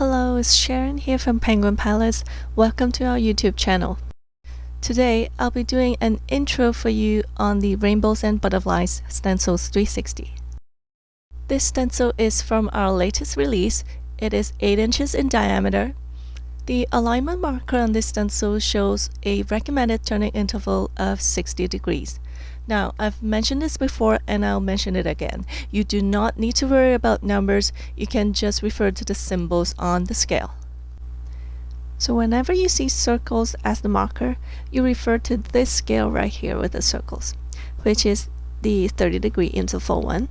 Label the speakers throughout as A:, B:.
A: Hello, it's Sharon here from Penguin Palace. Welcome to our YouTube channel. Today, I'll be doing an intro for you on the Rainbows and Butterflies Stencils 360. This stencil is from our latest release. It is 8 inches in diameter. The alignment marker on this stencil shows a recommended turning interval of 60 degrees. Now, I've mentioned this before and I'll mention it again. You do not need to worry about numbers. You can just refer to the symbols on the scale. So whenever you see circles as the marker, you refer to this scale right here with the circles, which is the 30-degree interval one.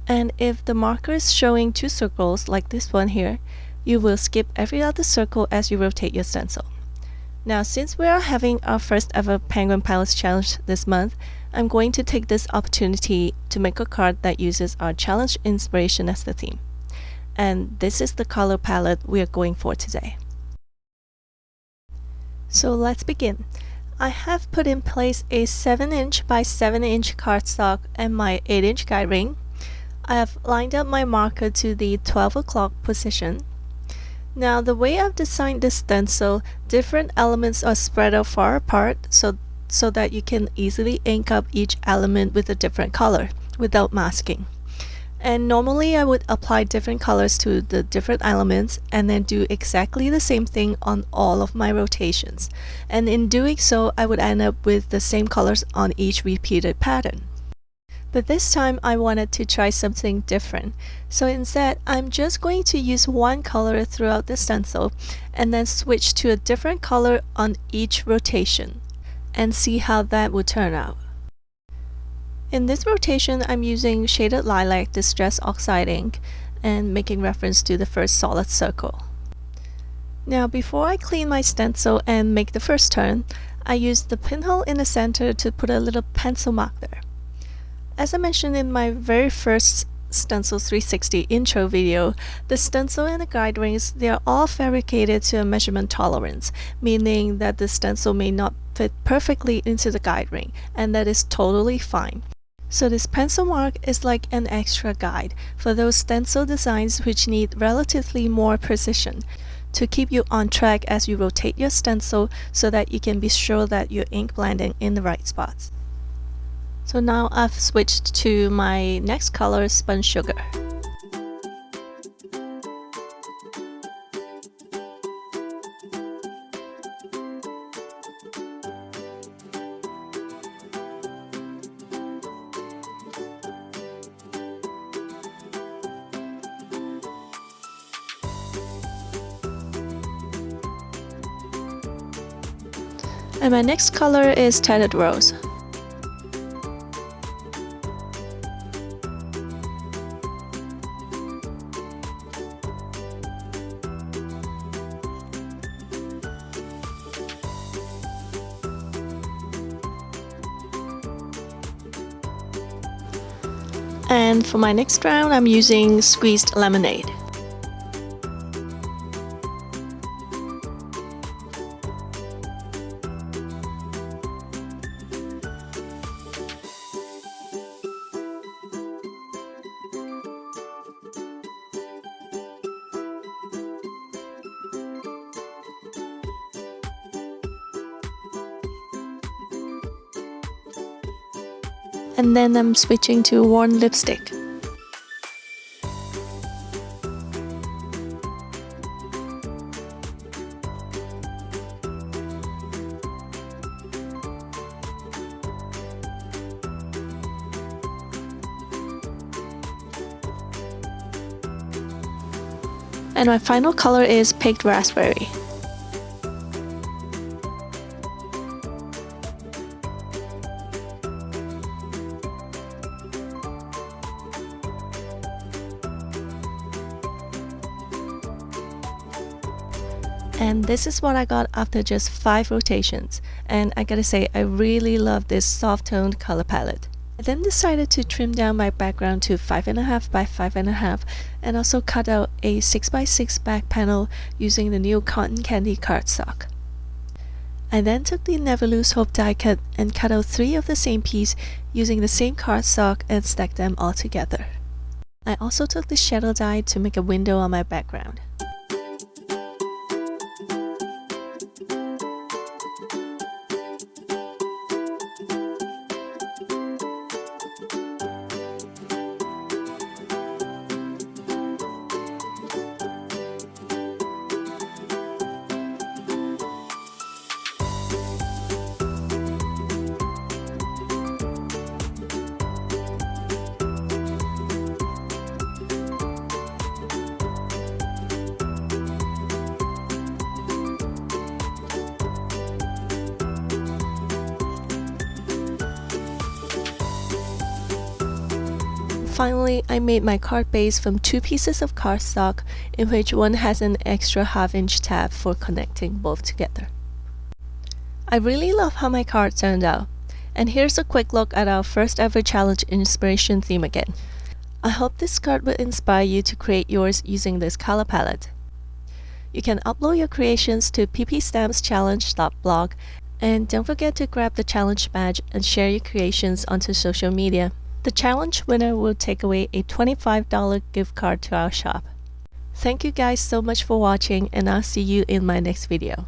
A: And if the marker is showing 2 circles like this one here, you will skip every other circle as you rotate your stencil. Now, since we are having our first ever Penguin Palace challenge this month, I'm going to take this opportunity to make a card that uses our challenge inspiration as the theme. And this is the color palette we are going for today. So let's begin. I have put in place a 7-inch by 7-inch cardstock and my 8-inch guide ring. I have lined up my marker to the 12 o'clock position. Now, the way I've designed this stencil, different elements are spread out far apart so that you can easily ink up each element with a different color without masking. And normally I would apply different colors to the different elements and then do exactly the same thing on all of my rotations. And in doing so, I would end up with the same colors on each repeated pattern. But this time I wanted to try something different. So instead, I'm just going to use one color throughout the stencil and then switch to a different color on each rotation and see how that would turn out. In this rotation, I'm using shaded lilac distress oxide ink and making reference to the first solid circle. Now, before I clean my stencil and make the first turn, I used the pinhole in the center to put a little pencil mark there. As I mentioned in my very first Stencils 360 intro video, the stencil and the guide rings, they are all fabricated to a measurement tolerance, meaning that the stencil may not fit perfectly into the guide ring, and that is totally fine. So this pencil mark is like an extra guide for those stencil designs which need relatively more precision to keep you on track as you rotate your stencil so that you can be sure that your ink blending in the right spots. So now I've switched to my next color, Spun Sugar. And my next color is Tattered Rose. And for my next round, I'm using Squeezed Lemonade. And then I'm switching to Worn Lipstick. And my final color is Picked Raspberry. And this is what I got after just 5 rotations. And I gotta say, I really love this soft toned color palette. I then decided to trim down my background to 5.5 by 5.5 and also cut out a 6x6 back panel using the new cotton candy cardstock. I then took the Never Lose Hope die cut and cut out 3 of the same piece using the same cardstock and stacked them all together. I also took the shadow die to make a window on my background. Finally, I made my card base from 2 pieces of cardstock, in which one has an extra half-inch tab for connecting both together. I really love how my card turned out. And here's a quick look at our first ever challenge inspiration theme again. I hope this card will inspire you to create yours using this color palette. You can upload your creations to ppstampschallenge.blog, and don't forget to grab the challenge badge and share your creations onto social media. The challenge winner will take away a $25 gift card to our shop. Thank you guys so much for watching, and I'll see you in my next video.